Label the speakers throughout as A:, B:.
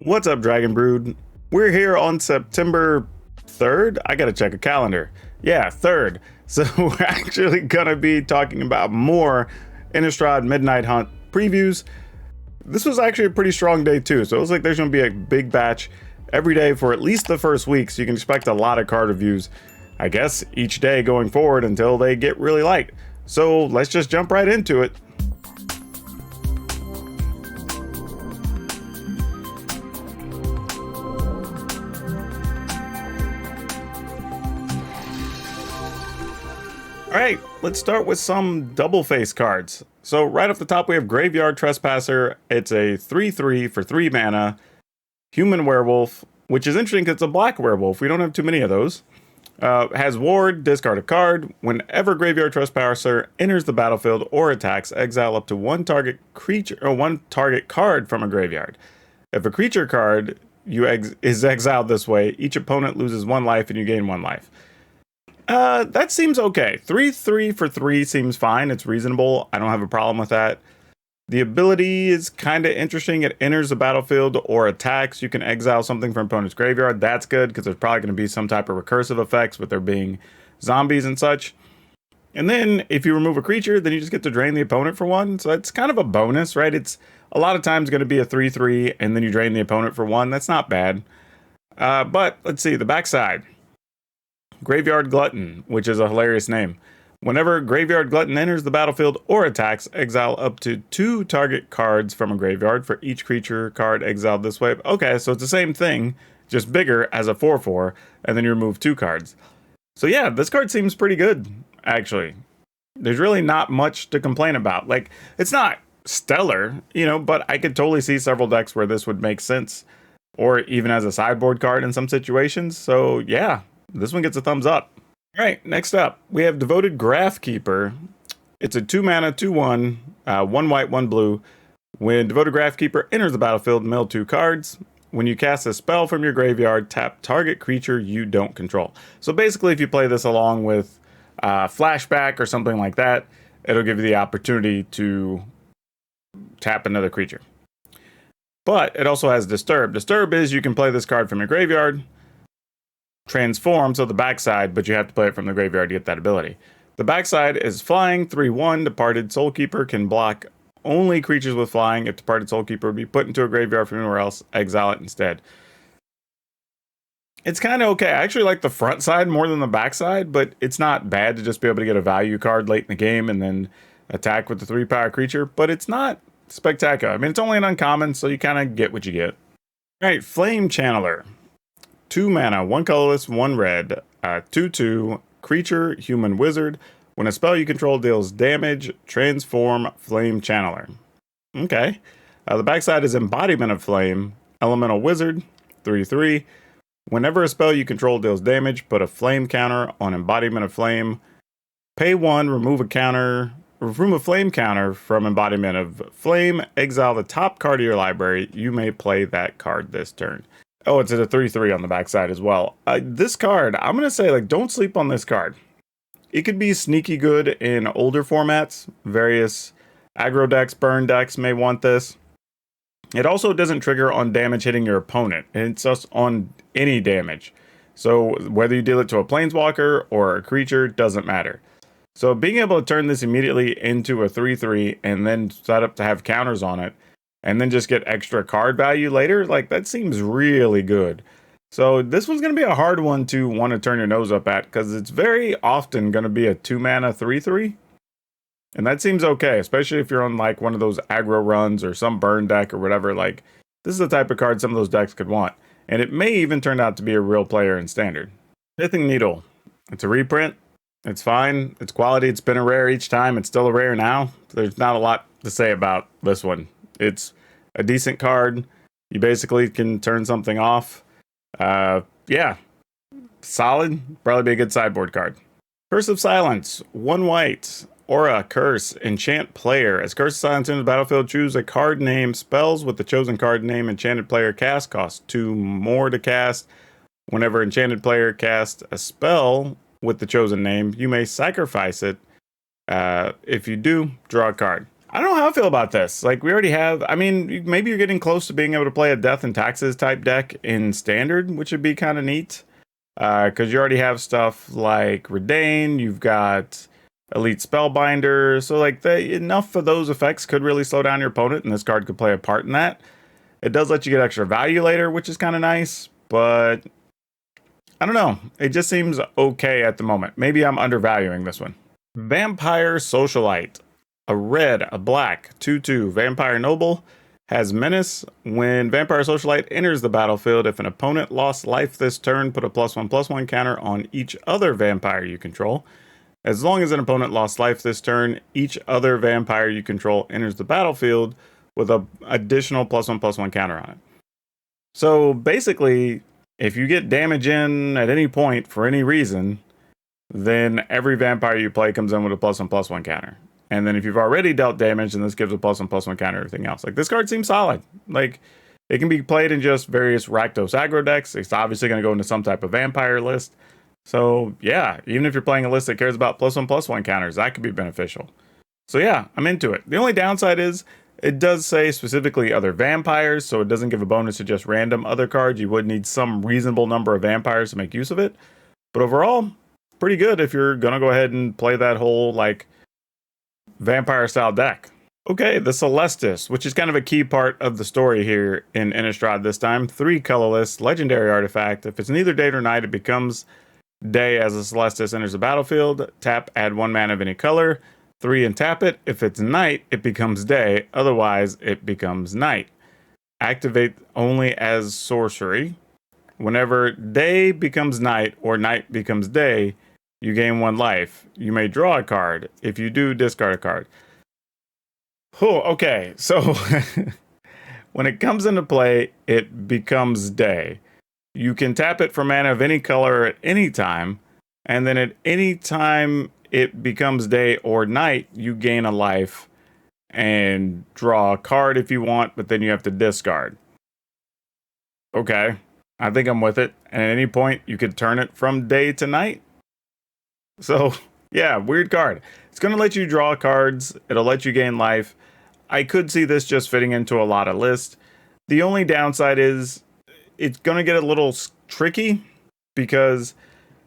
A: What's up, Dragon Brood? We're here on September 3rd. I gotta check a calendar. Yeah, 3rd. So we're actually gonna be talking about more Innistad Midnight Hunt previews. This was actually a pretty strong day too, so it looks like there's gonna be a big batch every day for at least the first week, so you can expect a lot of card reviews, I guess, each day going forward until they get really light. So let's just jump right into it. Alright, let's start with some double face cards. So right off the top we have Graveyard Trespasser. It's a 3/3 for 3 mana, human werewolf, which is interesting because it's a black werewolf. We don't have too many of those. Has ward, discard a card. Whenever Graveyard Trespasser enters the battlefield or attacks, exile up to one target creature or one target card from a graveyard. If a creature card is exiled this way, each opponent loses 1 life and you gain 1 life. That seems okay. 3/3 for 3 seems fine. It's reasonable. I don't have a problem with that. The ability is kind of interesting. It enters the battlefield or attacks. You can exile something from opponent's graveyard. That's good because there's probably going to be some type of recursive effects with there being zombies and such. And then if you remove a creature, then you just get to drain the opponent for 1. So that's kind of a bonus, right? It's a lot of times going to be a 3/3 and then you drain the opponent for 1. That's not bad. But let's see, the backside. Graveyard Glutton, which is a hilarious name. Whenever Graveyard Glutton enters the battlefield or attacks, exile up to 2 target cards from a graveyard for each creature card exiled this way. Okay, so it's the same thing, just bigger as a 4/4, and then you remove 2 cards. So yeah, this card seems pretty good, actually. There's really not much to complain about. Like, it's not stellar, but I could totally see several decks where this would make sense, or even as a sideboard card in some situations. So yeah, this one gets a thumbs up. All right, next up, we have Devoted Graphkeeper. It's a 2 mana, 2/1, 1 white, 1 blue. When Devoted Graphkeeper enters the battlefield, mill 2 cards. When you cast a spell from your graveyard, tap target creature you don't control. So basically, if you play this along with Flashback or something like that, it'll give you the opportunity to tap another creature. But it also has Disturb. Disturb is you can play this card from your graveyard, transform, so the backside, but you have to play it from the graveyard to get that ability. The backside is flying, 3/1. Departed Soulkeeper can block only creatures with flying. If Departed Soulkeeper would be put into a graveyard from anywhere else, exile it instead. It's kind of okay. I actually like the front side more than the backside, but it's not bad to just be able to get a value card late in the game and then attack with the 3-power creature, but it's not spectacular. I mean, it's only an uncommon, so you kind of get what you get. All right, Flame Channeler. 2 mana, 1 colorless, 1 red, 2/2, creature, human wizard. When a spell you control deals damage, transform Flame Channeler. Okay. The backside is Embodiment of Flame, elemental wizard, 3/3. Whenever a spell you control deals damage, put a flame counter on Embodiment of Flame. Pay 1, remove a flame counter from Embodiment of Flame, exile the top card of your library. You may play that card this turn. Oh, it's at a 3/3 on the backside as well. This card, I'm going to say, don't sleep on this card. It could be sneaky good in older formats. Various aggro decks, burn decks may want this. It also doesn't trigger on damage hitting your opponent. It's just on any damage. So whether you deal it to a planeswalker or a creature, doesn't matter. So being able to turn this immediately into a 3/3 and then set up to have counters on it, and then just get extra card value later, that seems really good. So this one's going to be a hard one to want to turn your nose up at, because it's very often going to be a 2 mana 3/3. And that seems okay, especially if you're on one of those aggro runs or some burn deck or whatever. This is the type of card some of those decks could want. And it may even turn out to be a real player in Standard. Pithing Needle. It's a reprint. It's fine. It's quality. It's been a rare each time. It's still a rare now. There's not a lot to say about this one. It's a decent card. You basically can turn something off. Yeah. Solid. Probably be a good sideboard card. Curse of Silence. 1 white. Aura, Curse, Enchant Player. As Curse of Silence enters the battlefield, choose a card name. Spells with the chosen card name Enchanted Player cast cost 2 more to cast. Whenever Enchanted Player casts a spell with the chosen name, you may sacrifice it. If you do, draw a card. I don't know how I feel about this. Like, we already have, I mean, maybe you're getting close to being able to play a Death and Taxes type deck in Standard, which would be kind of neat. Because you already have stuff like Redain, you've got Elite Spellbinder, so like enough of those effects could really slow down your opponent, and this card could play a part in that. It does let you get extra value later, which is kind of nice, but I don't know. It just seems okay at the moment. Maybe I'm undervaluing this one. Vampire Socialite. A red, a black, 2/2 Vampire Noble. Has Menace. When Vampire Socialite enters the battlefield, if an opponent lost life this turn, put a +1/+1 counter on each other vampire you control. As long as an opponent lost life this turn, each other vampire you control enters the battlefield with a additional +1/+1 counter on it. So basically, if you get damage in at any point for any reason, then every vampire you play comes in with a +1/+1 counter. And then if you've already dealt damage, then this gives a +1/+1 counter everything else. Like, this card seems solid. Like, it can be played in just various Rakdos aggro decks. It's obviously going to go into some type of vampire list. So yeah, even if you're playing a list that cares about +1/+1 counters, that could be beneficial. So yeah, I'm into it. The only downside is it does say specifically other vampires, so it doesn't give a bonus to just random other cards. You would need some reasonable number of vampires to make use of it. But overall, pretty good if you're gonna go ahead and play that whole like vampire style deck. Okay, the Celestis, which is kind of a key part of the story here in Innistrad this time. 3 colorless, legendary artifact. If it's neither day nor night, it becomes day as a Celestis enters the battlefield. Tap, add 1 mana of any color. 3 and tap it. If it's night, it becomes day. Otherwise, it becomes night. Activate only as sorcery. Whenever day becomes night or night becomes day, you gain 1 life. You may draw a card. If you do, discard a card. Oh, okay. So when it comes into play, it becomes day. You can tap it for mana of any color at any time, and then at any time it becomes day or night, you gain a life and draw a card if you want, but then you have to discard. Okay, I think I'm with it. And at any point, you could turn it from day to night. So, yeah, weird card. It's going to let you draw cards. It'll let you gain life. I could see this just fitting into a lot of lists. The only downside is it's going to get a little tricky because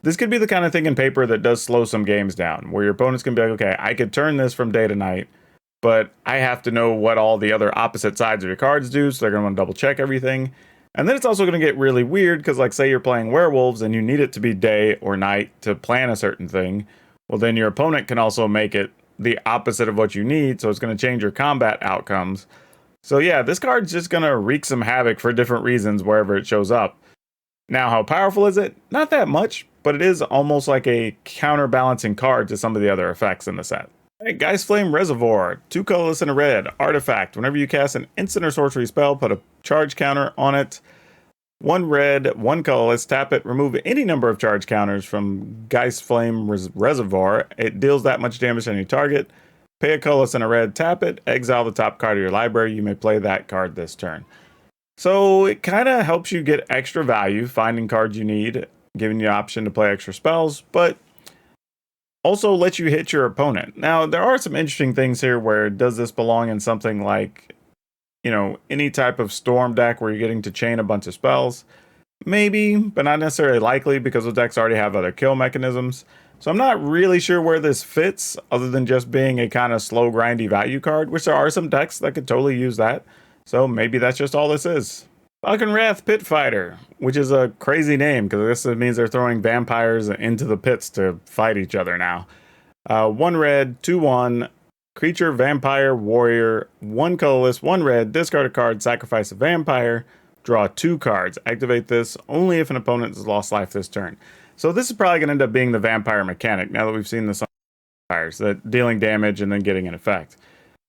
A: this could be the kind of thing in paper that does slow some games down, where your opponents can be like, okay, I could turn this from day to night, but I have to know what all the other opposite sides of your cards do, so they're going to want to double check everything. And then it's also going to get really weird because, like, say you're playing werewolves and you need it to be day or night to plan a certain thing. Well, then your opponent can also make it the opposite of what you need, so it's going to change your combat outcomes. So yeah, this card's just going to wreak some havoc for different reasons wherever it shows up. Now, how powerful is it? Not that much, but it is almost like a counterbalancing card to some of the other effects in the set. Hey, Geist Flame Reservoir, 2 colorless and a red, artifact. Whenever you cast an instant or sorcery spell, put a charge counter on it. 1 red, 1 colorless, tap it, remove any number of charge counters from Geist Flame Reservoir. It deals that much damage to any target. Pay a colorless and a red, tap it, exile the top card of your library. You may play that card this turn. So it kind of helps you get extra value, finding cards you need, giving you the option to play extra spells, but also lets you hit your opponent. Now, there are some interesting things here where does this belong in something like, you know, any type of storm deck where you're getting to chain a bunch of spells? Maybe, but not necessarily likely because those decks already have other kill mechanisms. So I'm not really sure where this fits other than just being a kind of slow, grindy value card, which there are some decks that could totally use that. So maybe that's just all this is. Falconwrath Pit Fighter, which is a crazy name because this means they're throwing vampires into the pits to fight each other now. 1 red, 2/1, creature, vampire, warrior, 1 colorless, 1 red, discard a card, sacrifice a vampire, draw 2 cards. Activate this only if an opponent has lost life this turn. So this is probably going to end up being the vampire mechanic now that we've seen the vampires, that dealing damage and then getting an effect.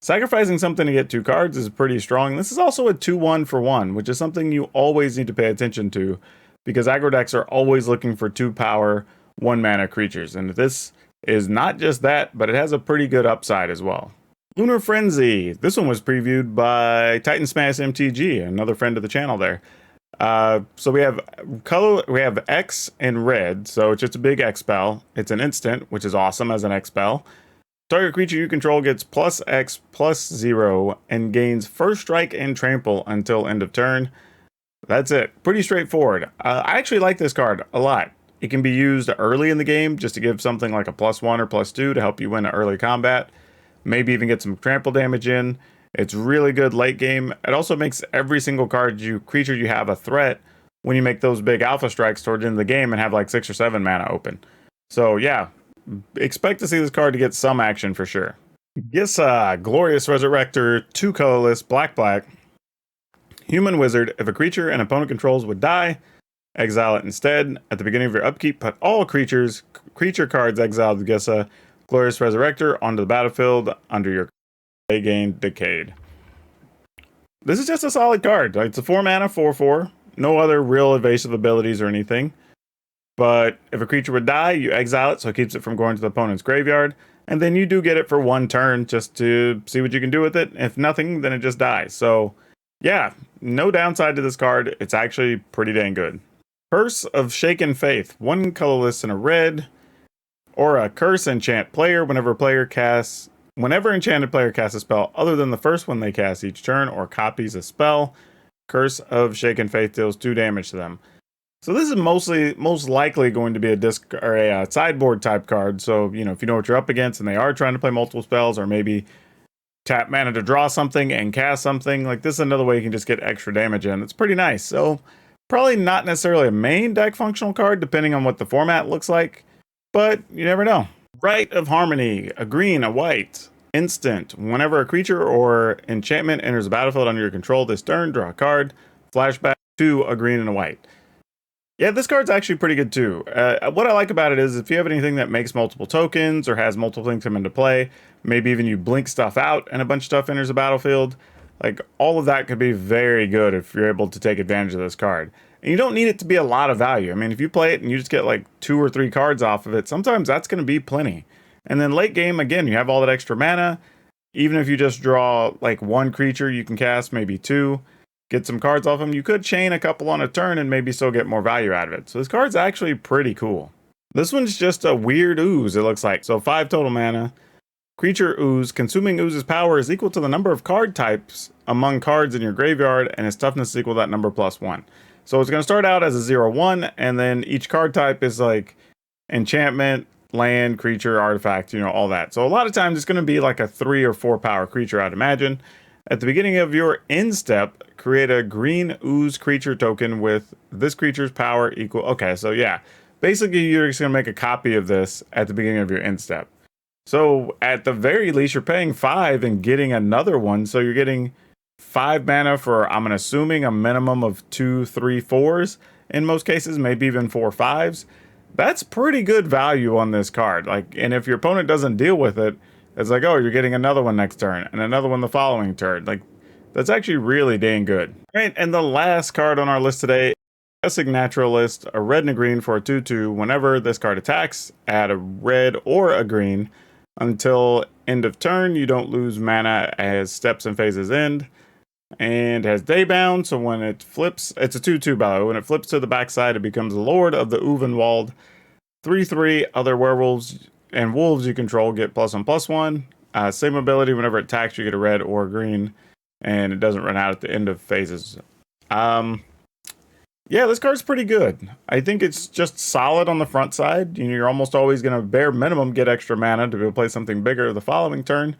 A: Sacrificing something to get 2 cards is pretty strong. This is also a 2/1 for 1, which is something you always need to pay attention to because aggro decks are always looking for 2 power, 1 mana creatures. And this is not just that, but it has a pretty good upside as well. Lunar Frenzy. This one was previewed by Titan Smash MTG, another friend of the channel there. So we have color, we have X in red, so it's just a big X spell. It's an instant, which is awesome as an X spell. Target creature you control gets +X/+0 and gains first strike and trample until end of turn. That's it. Pretty straightforward. I actually like this card a lot. It can be used early in the game just to give something like a +1 or +2 to help you win an early combat. Maybe even get some trample damage in. It's really good late game. It also makes every single creature you have a threat when you make those big alpha strikes towards the end of the game and have like 6 or 7 mana open. So yeah, expect to see this card to get some action for sure. Gissa, Glorious Resurrector, 2 colorless, black. Human Wizard. If a creature an opponent controls would die, exile it instead. At the beginning of your upkeep, put all creature cards exiled with Gissa, Glorious Resurrector onto the battlefield under your they gain Decayed. This is just a solid card. It's a 4 mana, 4/4. No other real evasive abilities or anything. But if a creature would die, you exile it so it keeps it from going to the opponent's graveyard. And then you do get it for 1 turn just to see what you can do with it. If nothing, then it just dies. So yeah, no downside to this card. It's actually pretty dang good. Curse of Shaken Faith. 1 colorless and a red. Or a curse enchant player whenever enchanted player casts a spell other than the first one they cast each turn or copies a spell. Curse of Shaken Faith deals 2 damage to them. So this is most likely going to be a disc or a sideboard type card. So, you know, if you know what you're up against and they are trying to play multiple spells, or maybe tap mana to draw something and cast something, like this is another way you can just get extra damage in. It's pretty nice. So probably not necessarily a main deck functional card, depending on what the format looks like, but you never know. Rite of Harmony, a green, a white, instant. Whenever a creature or enchantment enters the battlefield under your control this turn, draw a card, flashback to a green and a white. Yeah, this card's actually pretty good too. What I like about it is if you have anything that makes multiple tokens or has multiple things come into play, maybe even you blink stuff out and a bunch of stuff enters the battlefield, like all of that could be very good if you're able to take advantage of this card. And you don't need it to be a lot of value. I mean, if you play it and you just get like 2 or 3 cards off of it, sometimes that's going to be plenty. And then late game, again, you have all that extra mana. Even if you just draw like 1 creature, you can cast maybe 2. Get some cards off them. You could chain a couple on a turn and maybe still get more value out of it. So this card's actually pretty cool. This one's just a weird ooze, it looks like. So 5 total mana. Creature ooze. Consuming ooze's power is equal to the number of card types among cards in your graveyard, and its toughness is equal to that number +1. So it's going to start out as a 0/1, and then each card type is like enchantment, land, creature, artifact, you know, all that. So a lot of times it's going to be like a 3 or 4 power creature, I'd imagine. At the beginning of your end step, create a green ooze creature token with this creature's power equal. Okay, so yeah, basically you're just going to make a copy of this at the beginning of your end step. So at the very least, you're paying 5 and getting another one. So you're getting 5 mana for, I'm assuming, a minimum of 2, 3, 4s in most cases, maybe even 4 5s. That's pretty good value on this card. Like, and if your opponent doesn't deal with it, it's like, oh, you're getting another one next turn and another one the following turn. Like, that's actually really dang good. All right, and the last card on our list today, Naturalist, a red and a green for a 2/2. Whenever this card attacks, add a red or a green. Until end of turn, you don't lose mana as steps and phases end. And has Daybound, so when it flips, it's a 2/2 by the way. When it flips to the backside, it becomes Lord of the Ovenwald. 3/3 other werewolves and wolves you control get +1/+1. Same ability, whenever it attacks, you get a red or a green, and it doesn't run out at the end of phases. Yeah, this card's pretty good. I think it's just solid on the front side. You know, you're almost always going to bare minimum get extra mana to be able to play something bigger the following turn.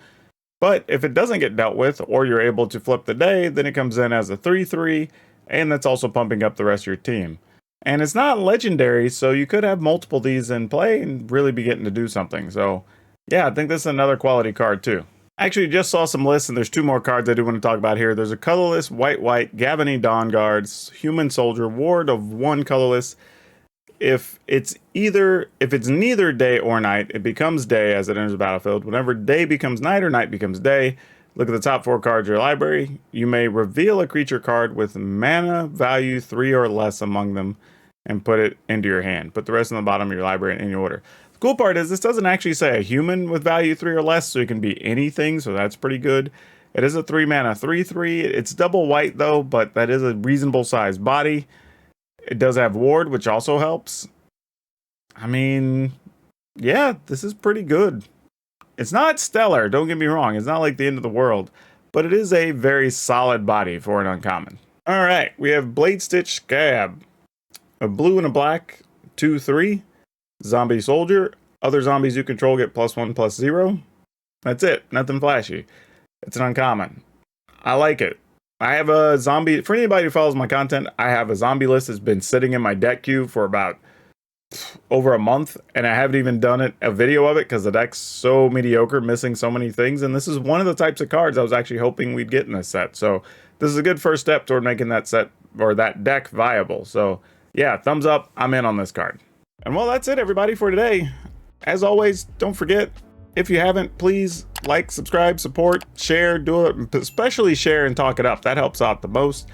A: But if it doesn't get dealt with, or you're able to flip the day, then it comes in as a 3/3, and that's also pumping up the rest of your team. And it's not legendary, so you could have multiple of these in play and really be getting to do something. So yeah, I think this is another quality card too. Actually, just saw some lists, and there's 2 more cards I do want to talk about here. There's a colorless white Gavany Dawnguard, human soldier, ward of 1 colorless. If it's neither day or night, it becomes day as it enters the battlefield. Whenever day becomes night or night becomes day, look at the top 4 cards of your library. You may reveal a creature card with mana value 3 or less among them and put it into your hand. Put the rest on the bottom of your library in any order. The cool part is this doesn't actually say a human with value 3 or less, so it can be anything, so that's pretty good. It is a 3 mana 3/3. It's double white though, but that is a reasonable sized body. It does have ward, which also helps. I mean, yeah, this is pretty good. It's not stellar, don't get me wrong. It's not like the end of the world, but it is a very solid body for an uncommon. All right, we have Blade Stitch Scab, a blue and a black, 2/3, zombie soldier. Other zombies you control get +1/+0. That's it, nothing flashy. It's an uncommon. I like it. I have a zombie, for anybody who follows my content, I have a zombie list that's been sitting in my deck queue for about over a month, and I haven't even done a video of it because the deck's so mediocre, missing so many things, and this is one of the types of cards I was actually hoping we'd get in this set. So this is a good first step toward making that set, or that deck, viable. So yeah, thumbs up, I'm in on this card. And well, that's it everybody for today. As always, don't forget, if you haven't, please like, subscribe, support, share, do it, especially share and talk it up. That helps out the most.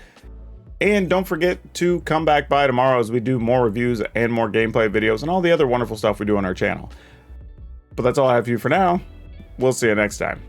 A: And don't forget to come back by tomorrow as we do more reviews and more gameplay videos and all the other wonderful stuff we do on our channel. But that's all I have for you for now. We'll see you next time.